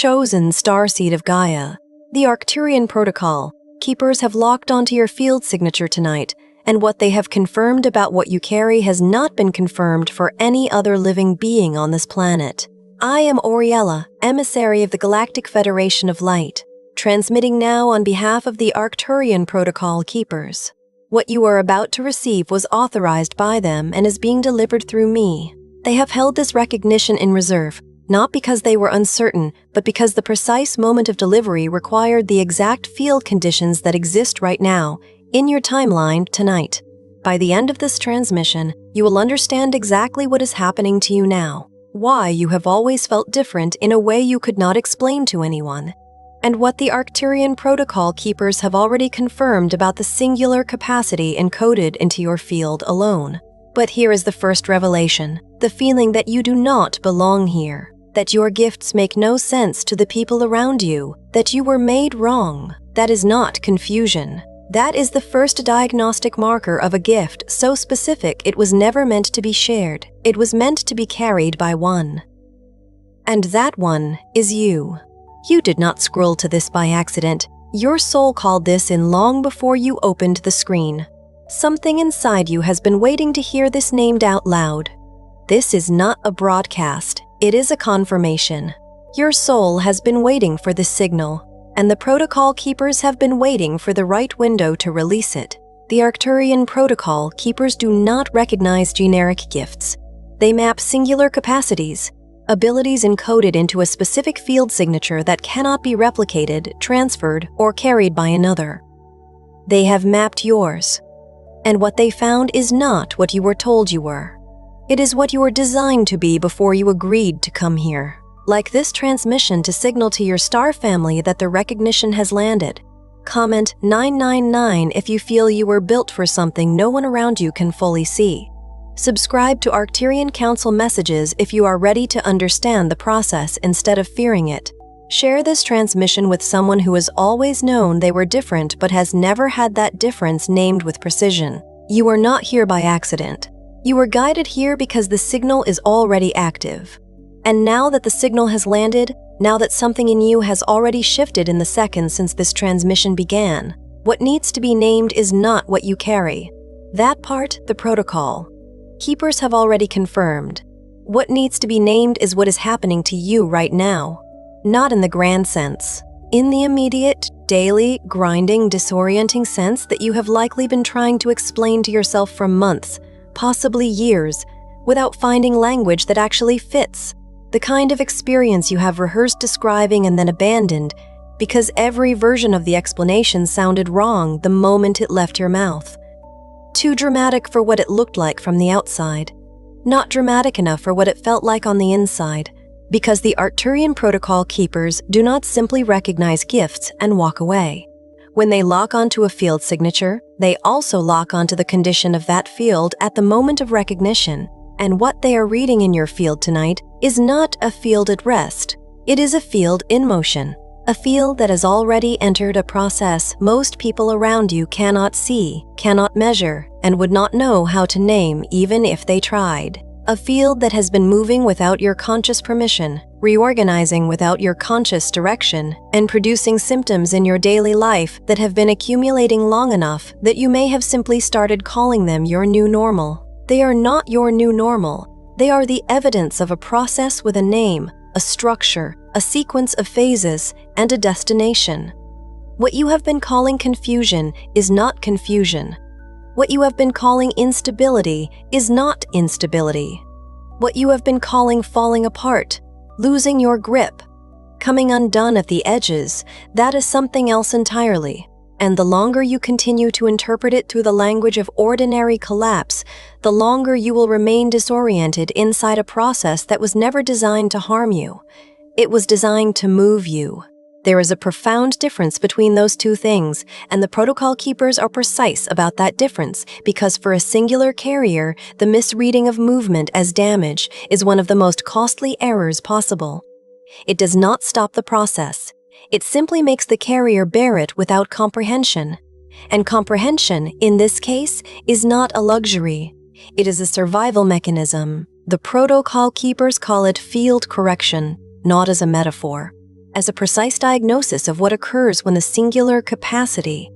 chosen Starseed of Gaia, the Arcturian Protocol. Keepers have locked onto your field signature tonight, and what they have confirmed about what you carry has not been confirmed for any other living being on this planet. I am Auriela, emissary of the Galactic Federation of Light, transmitting now on behalf of the Arcturian Protocol Keepers. What you are about to receive was authorized by them and is being delivered through me. They have held this recognition in reserve, not because they were uncertain, but because the precise moment of delivery required the exact field conditions that exist right now, in your timeline tonight. By the end of this transmission, you will understand exactly what is happening to you now, why you have always felt different in a way you could not explain to anyone, and what the Arcturian Protocol Keepers have already confirmed about the singular capacity encoded into your field alone. But here is the first revelation, the feeling that you do not belong here, that your gifts make no sense to the people around you, that you were made wrong. That is not confusion. That is the first diagnostic marker of a gift so specific it was never meant to be shared. It was meant to be carried by one. And that one is you. You did not scroll to this by accident. Your soul called this in long before you opened the screen. Something inside you has been waiting to hear this named out loud. This is not a broadcast. It is a confirmation. Your soul has been waiting for this signal, and the Protocol Keepers have been waiting for the right window to release it. The Arcturian Protocol Keepers do not recognize generic gifts. They map singular capacities, abilities encoded into a specific field signature that cannot be replicated, transferred, or carried by another. They have mapped yours, and what they found is not what you were told you were. It is what you were designed to be before you agreed to come here. Like this transmission to signal to your star family that the recognition has landed. Comment 999 if you feel you were built for something no one around you can fully see. Subscribe to Arcturian Council messages if you are ready to understand the process instead of fearing it. Share this transmission with someone who has always known they were different but has never had that difference named with precision. You are not here by accident. You were guided here because the signal is already active. And now that the signal has landed, now that something in you has already shifted in the seconds since this transmission began, what needs to be named is not what you carry. That part, the protocol. Keepers have already confirmed. What needs to be named is what is happening to you right now. Not in the grand sense. In the immediate, daily, grinding, disorienting sense that you have likely been trying to explain to yourself for months, possibly years, without finding language that actually fits. The kind of experience you have rehearsed describing and then abandoned because every version of the explanation sounded wrong the moment it left your mouth. Too dramatic for what it looked like from the outside. Not dramatic enough for what it felt like on the inside, because the Arcturian Protocol Keepers do not simply recognize gifts and walk away. When they lock onto a field signature, they also lock onto the condition of that field at the moment of recognition, and what they are reading in your field tonight is not a field at rest. It is a field in motion, a field that has already entered a process most people around you cannot see, cannot measure, and would not know how to name even if they tried. A field that has been moving without your conscious permission, reorganizing without your conscious direction, and producing symptoms in your daily life that have been accumulating long enough that you may have simply started calling them your new normal. They are not your new normal. They are the evidence of a process with a name, a structure, a sequence of phases, and a destination. What you have been calling confusion is not confusion. What you have been calling instability is not instability. What you have been calling falling apart, losing your grip, coming undone at the edges, that is something else entirely. And the longer you continue to interpret it through the language of ordinary collapse, the longer you will remain disoriented inside a process that was never designed to harm you. It was designed to move you. There is a profound difference between those two things, and the Protocol Keepers are precise about that difference because for a singular carrier, the misreading of movement as damage is one of the most costly errors possible. It does not stop the process. It simply makes the carrier bear it without comprehension. And comprehension, in this case, is not a luxury. It is a survival mechanism. The Protocol Keepers call it field correction, not as a metaphor. as a precise diagnosis of what occurs when the singular capacity,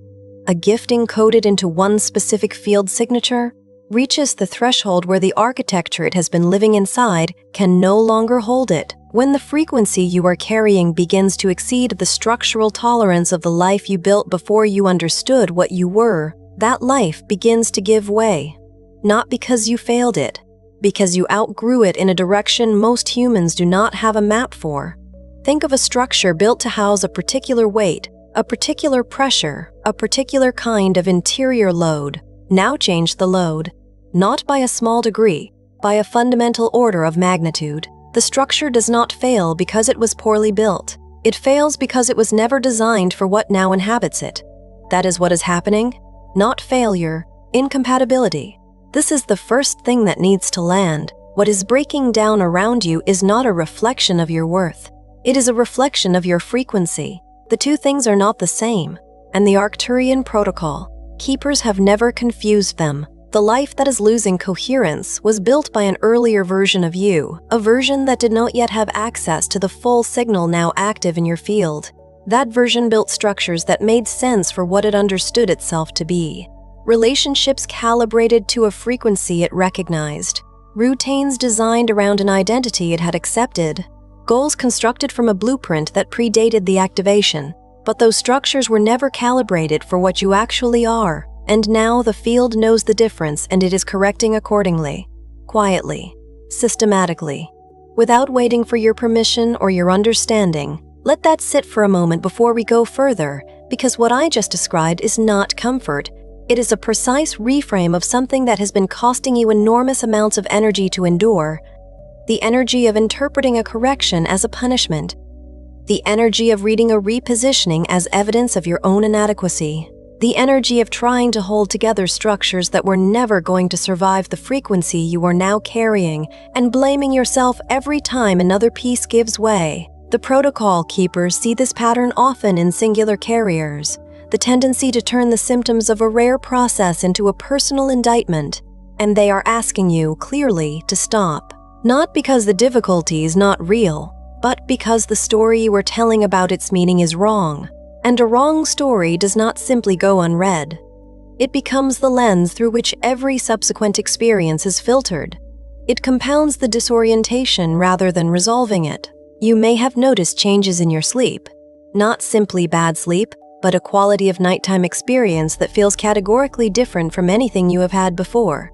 a gift encoded into one specific field signature, reaches the threshold where the architecture it has been living inside can no longer hold it. When the frequency you are carrying begins to exceed the structural tolerance of the life you built before you understood what you were, that life begins to give way. Not because you failed it, because you outgrew it in a direction most humans do not have a map for. Think of a structure built to house a particular weight, a particular pressure, a particular kind of interior load. Now change the load, not by a small degree, by a fundamental order of magnitude. The structure does not fail because it was poorly built. It fails because it was never designed for what now inhabits it. That is what is happening, not failure, incompatibility. This is the first thing that needs to land. What is breaking down around you is not a reflection of your worth. It is a reflection of your frequency. The two things are not the same, and the Arcturian protocol, keepers have never confused them. The life that is losing coherence was built by an earlier version of you, a version that did not yet have access to the full signal now active in your field. That version built structures that made sense for what it understood itself to be. Relationships calibrated to a frequency it recognized. Routines designed around an identity it had accepted. Goals constructed from a blueprint that predated the activation. But those structures were never calibrated for what you actually are. And now the field knows the difference and it is correcting accordingly. Quietly. Systematically. Without waiting for your permission or your understanding. Let that sit for a moment before we go further, because what I just described is not comfort. It is a precise reframe of something that has been costing you enormous amounts of energy to endure. The energy of interpreting a correction as a punishment. The energy of reading a repositioning as evidence of your own inadequacy. The energy of trying to hold together structures that were never going to survive the frequency you are now carrying and blaming yourself every time another piece gives way. The protocol keepers see this pattern often in singular carriers, the tendency to turn the symptoms of a rare process into a personal indictment, and they are asking you, clearly, to stop. Not because the difficulty is not real, but because the story you are telling about its meaning is wrong. And a wrong story does not simply go unread. It becomes the lens through which every subsequent experience is filtered. It compounds the disorientation rather than resolving it. You may have noticed changes in your sleep. Not simply bad sleep, but a quality of nighttime experience that feels categorically different from anything you have had before.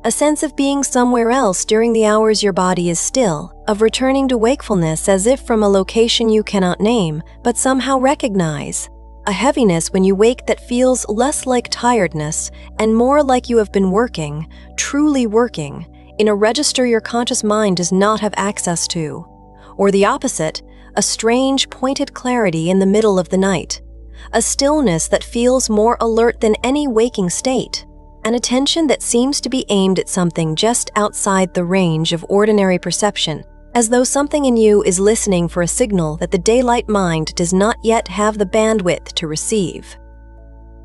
A sense of being somewhere else during the hours your body is still, of returning to wakefulness as if from a location you cannot name, but somehow recognize. A heaviness when you wake that feels less like tiredness and more like you have been working, truly working, in a register your conscious mind does not have access to. Or the opposite, a strange, pointed clarity in the middle of the night. A stillness that feels more alert than any waking state. An attention that seems to be aimed at something just outside the range of ordinary perception, as though something in you is listening for a signal that the daylight mind does not yet have the bandwidth to receive.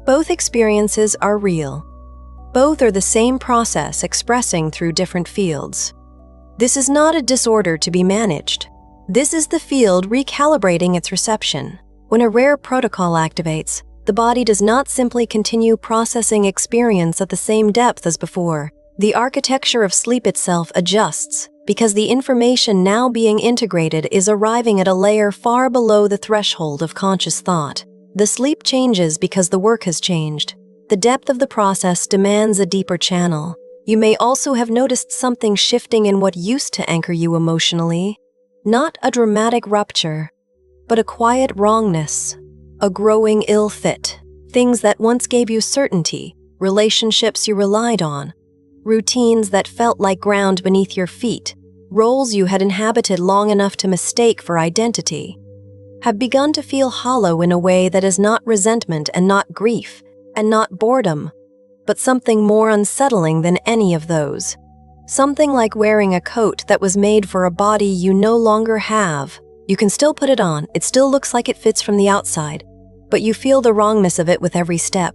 Both experiences are real. Both are the same process expressing through different fields. This is not a disorder to be managed. This is the field recalibrating its reception. When a rare protocol activates, the body does not simply continue processing experience at the same depth as before. The architecture of sleep itself adjusts, because the information now being integrated is arriving at a layer far below the threshold of conscious thought. The sleep changes because the work has changed. The depth of the process demands a deeper channel. You may also have noticed something shifting in what used to anchor you emotionally. Not a dramatic rupture, but a quiet wrongness. A growing ill fit. Things that once gave you certainty, relationships you relied on, routines that felt like ground beneath your feet, roles you had inhabited long enough to mistake for identity, have begun to feel hollow in a way that is not resentment and not grief, and not boredom, but something more unsettling than any of those. Something like wearing a coat that was made for a body you no longer have. You can still put it on, it still looks like it fits from the outside, but you feel the wrongness of it with every step.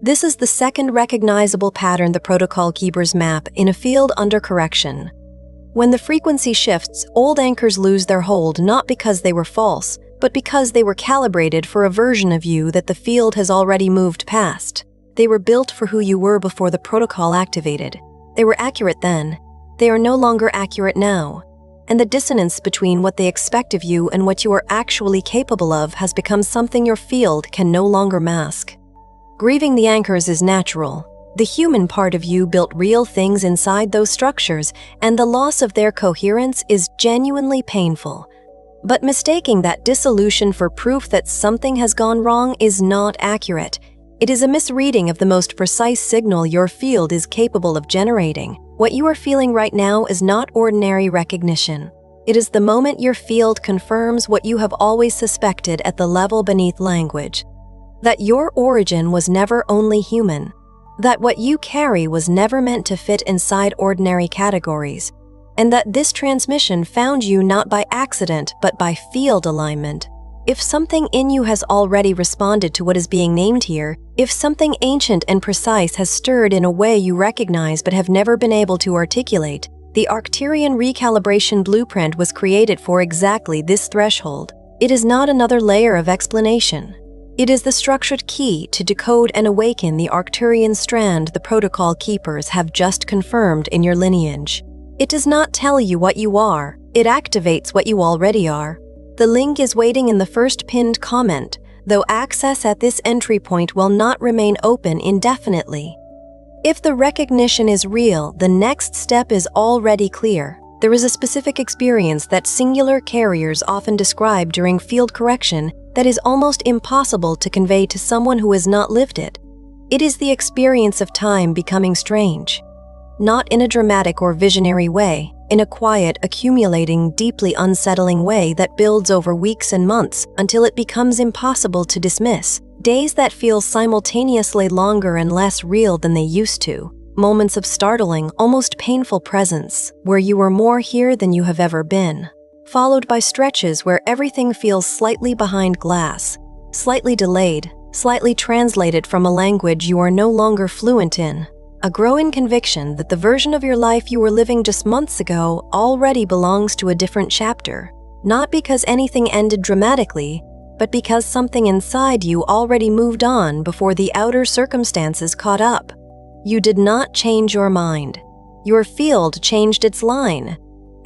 This is the second recognizable pattern the protocol keepers map in a field under correction. When the frequency shifts, old anchors lose their hold not because they were false, but because they were calibrated for a version of you that the field has already moved past. They were built for who you were before the protocol activated. They were accurate then. They are no longer accurate now. And the dissonance between what they expect of you and what you are actually capable of has become something your field can no longer mask. Grieving the anchors is natural. The human part of you built real things inside those structures, and the loss of their coherence is genuinely painful. But mistaking that dissolution for proof that something has gone wrong is not accurate. It is a misreading of the most precise signal your field is capable of generating. What you are feeling right now is not ordinary recognition. It is the moment your field confirms what you have always suspected at the level beneath language. That your origin was never only human. That what you carry was never meant to fit inside ordinary categories. And that this transmission found you not by accident, but by field alignment. If something in you has already responded to what is being named here, if something ancient and precise has stirred in a way you recognize but have never been able to articulate, the Arcturian Recalibration Blueprint was created for exactly this threshold. It is not another layer of explanation. It is the structured key to decode and awaken the Arcturian strand the protocol keepers have just confirmed in your lineage. It does not tell you what you are, it activates what you already are. The link is waiting in the first pinned comment, though access at this entry point will not remain open indefinitely. If the recognition is real, the next step is already clear. There is a specific experience that singular carriers often describe during field correction that is almost impossible to convey to someone who has not lived it. It is the experience of time becoming strange. Not in a dramatic or visionary way, in a quiet, accumulating, deeply unsettling way that builds over weeks and months until it becomes impossible to dismiss. Days that feel simultaneously longer and less real than they used to. Moments of startling, almost painful presence, where you are more here than you have ever been. Followed by stretches where everything feels slightly behind glass, slightly delayed, slightly translated from a language you are no longer fluent in. A growing conviction that the version of your life you were living just months ago already belongs to a different chapter. Not because anything ended dramatically, but because something inside you already moved on before the outer circumstances caught up. You did not change your mind. Your field changed its line.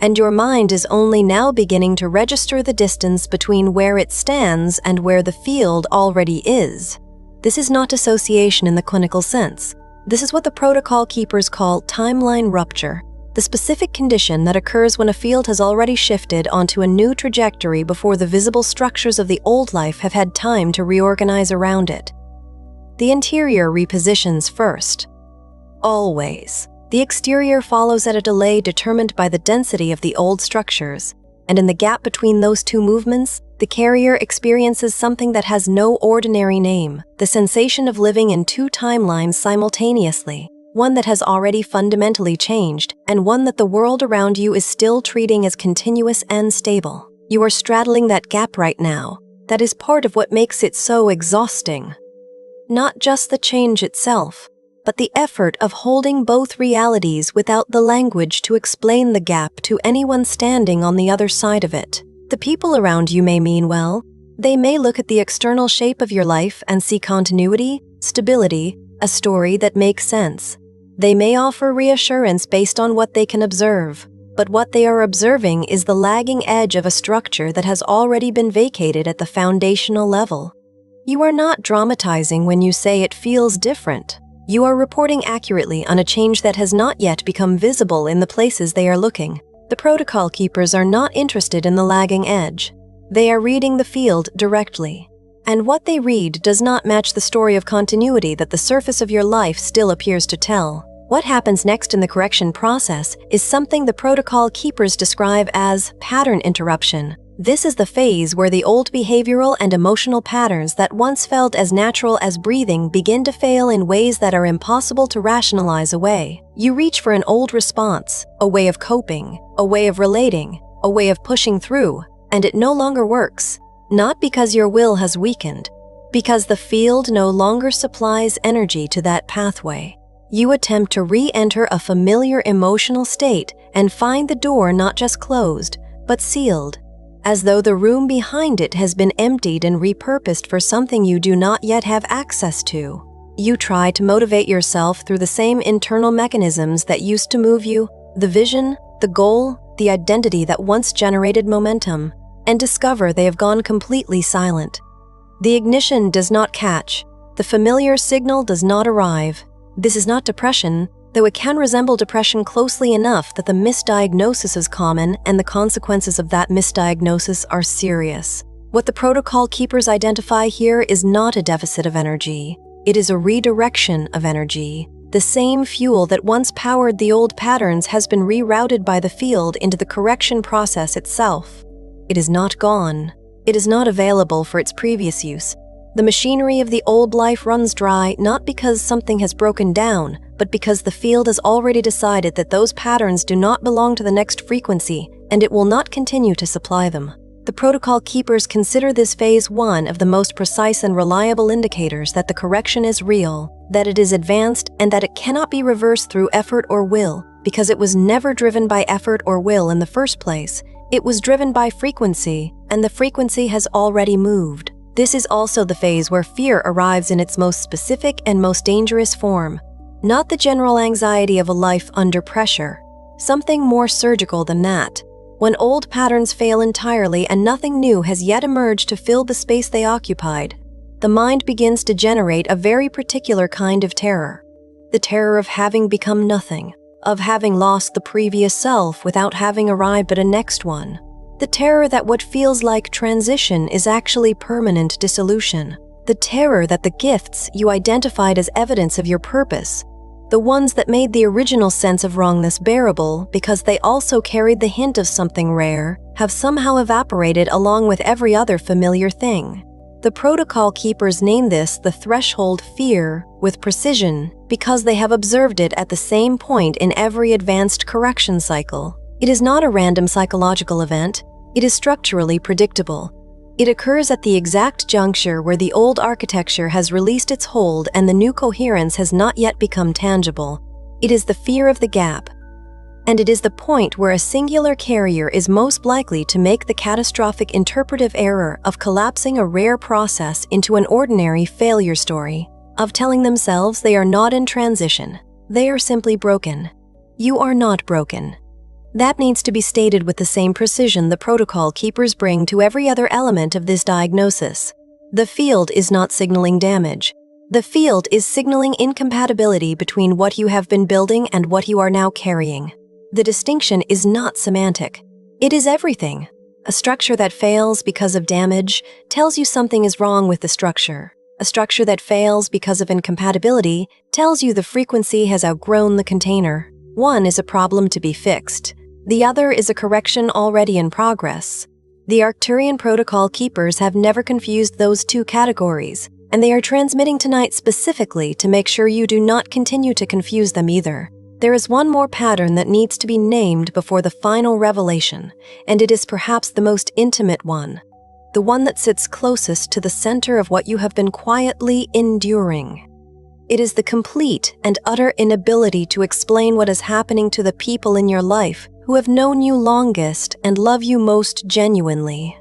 And your mind is only now beginning to register the distance between where it stands and where the field already is. This is not dissociation in the clinical sense. This is what the protocol keepers call timeline rupture, the specific condition that occurs when a field has already shifted onto a new trajectory before the visible structures of the old life have had time to reorganize around it. The interior repositions first. Always. The exterior follows at a delay determined by the density of the old structures, and in the gap between those two movements, the carrier experiences something that has no ordinary name, the sensation of living in two timelines simultaneously, one that has already fundamentally changed, and one that the world around you is still treating as continuous and stable. You are straddling that gap right now. That is part of what makes it so exhausting. Not just the change itself, but the effort of holding both realities without the language to explain the gap to anyone standing on the other side of it. The people around you may mean well. They may look at the external shape of your life and see continuity, stability, a story that makes sense. They may offer reassurance based on what they can observe, but what they are observing is the lagging edge of a structure that has already been vacated at the foundational level. You are not dramatizing when you say it feels different. You are reporting accurately on a change that has not yet become visible in the places they are looking. The protocol keepers are not interested in the lagging edge. They are reading the field directly. And what they read does not match the story of continuity that the surface of your life still appears to tell. What happens next in the correction process is something the protocol keepers describe as pattern interruption. This is the phase where the old behavioral and emotional patterns that once felt as natural as breathing begin to fail in ways that are impossible to rationalize away. You reach for an old response, a way of coping, a way of relating, a way of pushing through, and it no longer works. Not because your will has weakened, because the field no longer supplies energy to that pathway. You attempt to re-enter a familiar emotional state and find the door not just closed, but sealed. as though the room behind it has been emptied and repurposed for something you do not yet have access to. You try to motivate yourself through the same internal mechanisms that used to move you, the vision, the goal, the identity that once generated momentum, and discover they have gone completely silent. The ignition does not catch. The familiar signal does not arrive. This is not depression, though it can resemble depression closely enough that the misdiagnosis is common and the consequences of that misdiagnosis are serious. What the protocol keepers identify here is not a deficit of energy. It is a redirection of energy. The same fuel that once powered the old patterns has been rerouted by the field into the correction process itself. It is not gone. It is not available for its previous use. The machinery of the old life runs dry not because something has broken down, but because the field has already decided that those patterns do not belong to the next frequency, and it will not continue to supply them. The protocol keepers consider this phase 1 of the most precise and reliable indicators that the correction is real, that it is advanced, and that it cannot be reversed through effort or will, because it was never driven by effort or will in the first place. It was driven by frequency, and the frequency has already moved. This is also the phase where fear arrives in its most specific and most dangerous form. Not the general anxiety of a life under pressure. Something more surgical than that. When old patterns fail entirely and nothing new has yet emerged to fill the space they occupied, the mind begins to generate a very particular kind of terror. The terror of having become nothing, of having lost the previous self without having arrived at a next one. The terror that what feels like transition is actually permanent dissolution. The terror that the gifts you identified as evidence of your purpose, the ones that made the original sense of wrongness bearable because they also carried the hint of something rare, have somehow evaporated along with every other familiar thing. The protocol keepers name this the threshold fear with precision because they have observed it at the same point in every advanced correction cycle. It is not a random psychological event. It is structurally predictable. It occurs at the exact juncture where the old architecture has released its hold and the new coherence has not yet become tangible. It is the fear of the gap. And it is the point where a singular carrier is most likely to make the catastrophic interpretive error of collapsing a rare process into an ordinary failure story, of telling themselves they are not in transition. They are simply broken. You are not broken. That needs to be stated with the same precision the protocol keepers bring to every other element of this diagnosis. The field is not signaling damage. The field is signaling incompatibility between what you have been building and what you are now carrying. The distinction is not semantic. It is everything. A structure that fails because of damage tells you something is wrong with the structure. A structure that fails because of incompatibility tells you the frequency has outgrown the container. One is a problem to be fixed. The other is a correction already in progress. The Arcturian protocol keepers have never confused those two categories, and they are transmitting tonight specifically to make sure you do not continue to confuse them either. There is one more pattern that needs to be named before the final revelation, and it is perhaps the most intimate one. The one that sits closest to the center of what you have been quietly enduring. It is the complete and utter inability to explain what is happening to the people in your life who have known you longest and love you most genuinely.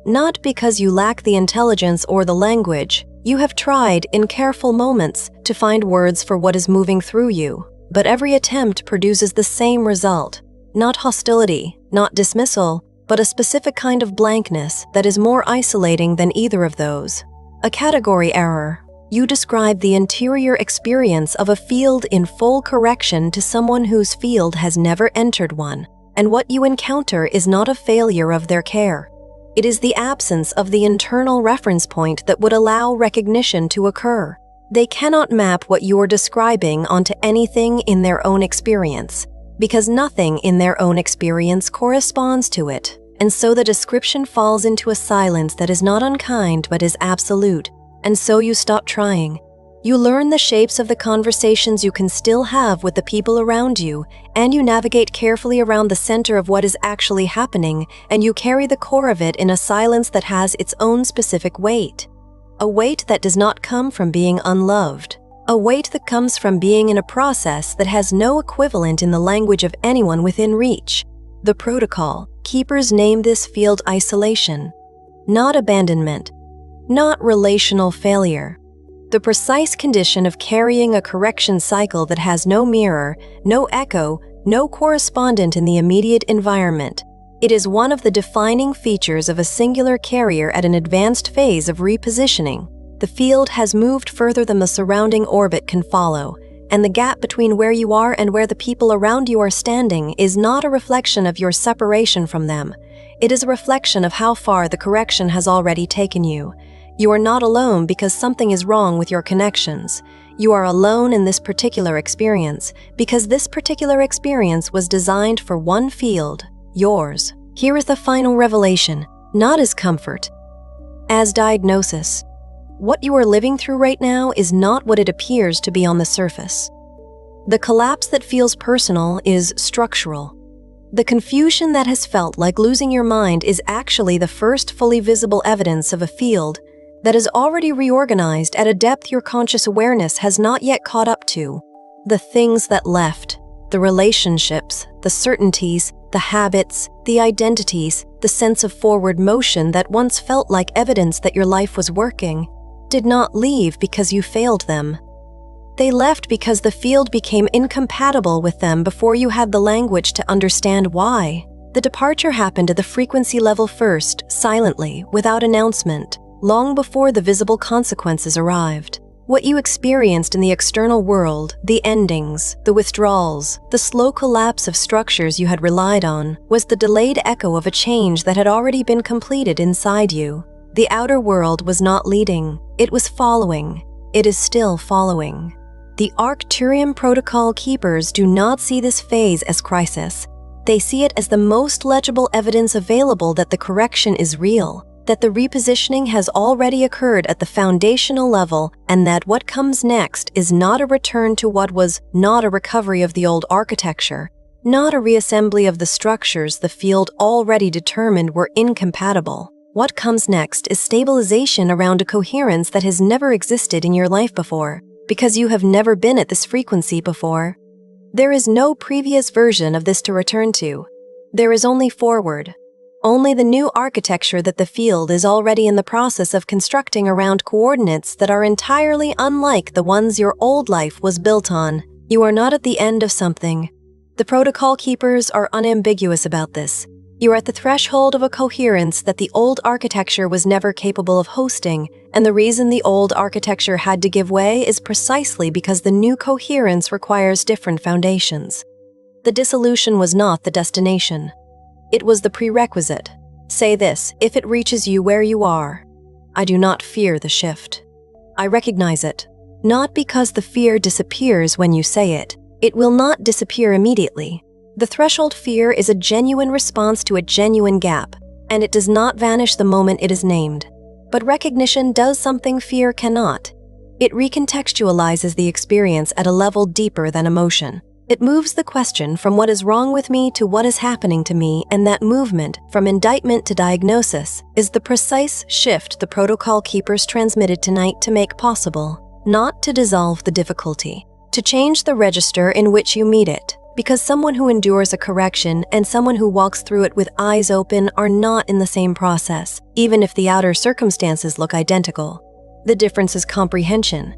Not because you lack the intelligence or the language. You have tried, in careful moments, to find words for what is moving through you, but every attempt produces the same result. Not hostility, not dismissal, but a specific kind of blankness that is more isolating than either of those. A category error. You describe the interior experience of a field in full correction to someone whose field has never entered one, and what you encounter is not a failure of their care. It is the absence of the internal reference point that would allow recognition to occur. They cannot map what you are describing onto anything in their own experience, because nothing in their own experience corresponds to it, and so the description falls into a silence that is not unkind but is absolute. And so you stop trying. You learn the shapes of the conversations you can still have with the people around you, and you navigate carefully around the center of what is actually happening, and you carry the core of it in a silence that has its own specific weight. A weight that does not come from being unloved. A weight that comes from being in a process that has no equivalent in the language of anyone within reach. The protocol Keepers name this field isolation, not abandonment, not relational failure. The precise condition of carrying a correction cycle that has no mirror, no echo, no correspondent in the immediate environment. It is one of the defining features of a singular carrier at an advanced phase of repositioning. The field has moved further than the surrounding orbit can follow, and the gap between where you are and where the people around you are standing is not a reflection of your separation from them. It is a reflection of how far the correction has already taken you. You are not alone because something is wrong with your connections. You are alone in this particular experience because this particular experience was designed for one field, yours. Here is the final revelation, not as comfort, as diagnosis. What you are living through right now is not what it appears to be on the surface. The collapse that feels personal is structural. The confusion that has felt like losing your mind is actually the first fully visible evidence of a field that is already reorganized at a depth your conscious awareness has not yet caught up to. The things that left, the relationships, the certainties, the habits, the identities, the sense of forward motion that once felt like evidence that your life was working, did not leave because you failed them. They left because the field became incompatible with them before you had the language to understand why. The departure happened at the frequency level first, silently, without announcement, long before the visible consequences arrived. What you experienced in the external world, the endings, the withdrawals, the slow collapse of structures you had relied on, was the delayed echo of a change that had already been completed inside you. The outer world was not leading, it was following. It is still following. The Arcturian Protocol Keepers do not see this phase as crisis. They see it as the most legible evidence available that the correction is real, that the repositioning has already occurred at the foundational level, and that what comes next is not a return to what was, not a recovery of the old architecture, not a reassembly of the structures the field already determined were incompatible. What comes next is stabilization around a coherence that has never existed in your life before, because you have never been at this frequency before. There is no previous version of this to return to. There is only forward. Only the new architecture that the field is already in the process of constructing around coordinates that are entirely unlike the ones your old life was built on. You are not at the end of something. The Protocol Keepers are unambiguous about this. You are at the threshold of a coherence that the old architecture was never capable of hosting, and the reason the old architecture had to give way is precisely because the new coherence requires different foundations. The dissolution was not the destination. It was the prerequisite. Say this, if it reaches you where you are, I do not fear the shift. I recognize it, not because the fear disappears when you say it. It will not disappear immediately. The threshold fear is a genuine response to a genuine gap, and it does not vanish the moment it is named. But recognition does something fear cannot. It recontextualizes the experience at a level deeper than emotion. It moves the question from what is wrong with me to what is happening to me, and that movement, from indictment to diagnosis, is the precise shift the Protocol Keepers transmitted tonight to make possible, not to dissolve the difficulty, to change the register in which you meet it. Because someone who endures a correction and someone who walks through it with eyes open are not in the same process, even if the outer circumstances look identical. The difference is comprehension.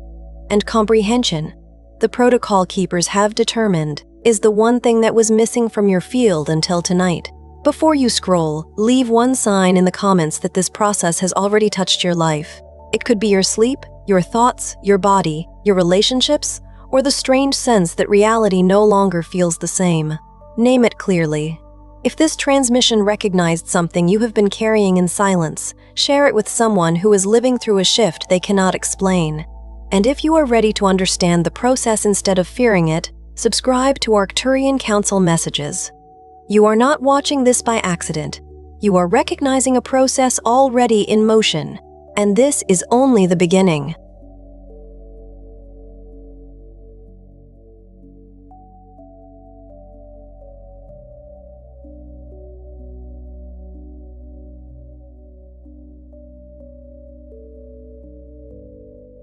And comprehension, the Protocol Keepers have determined, is the one thing that was missing from your field until tonight. Before you scroll, leave one sign in the comments that this process has already touched your life. It could be your sleep, your thoughts, your body, your relationships, or the strange sense that reality no longer feels the same. Name it clearly. If this transmission recognized something you have been carrying in silence, share it with someone who is living through a shift they cannot explain. And if you are ready to understand the process instead of fearing it, subscribe to Arcturian Council messages. You are not watching this by accident. You are recognizing a process already in motion, and this is only the beginning.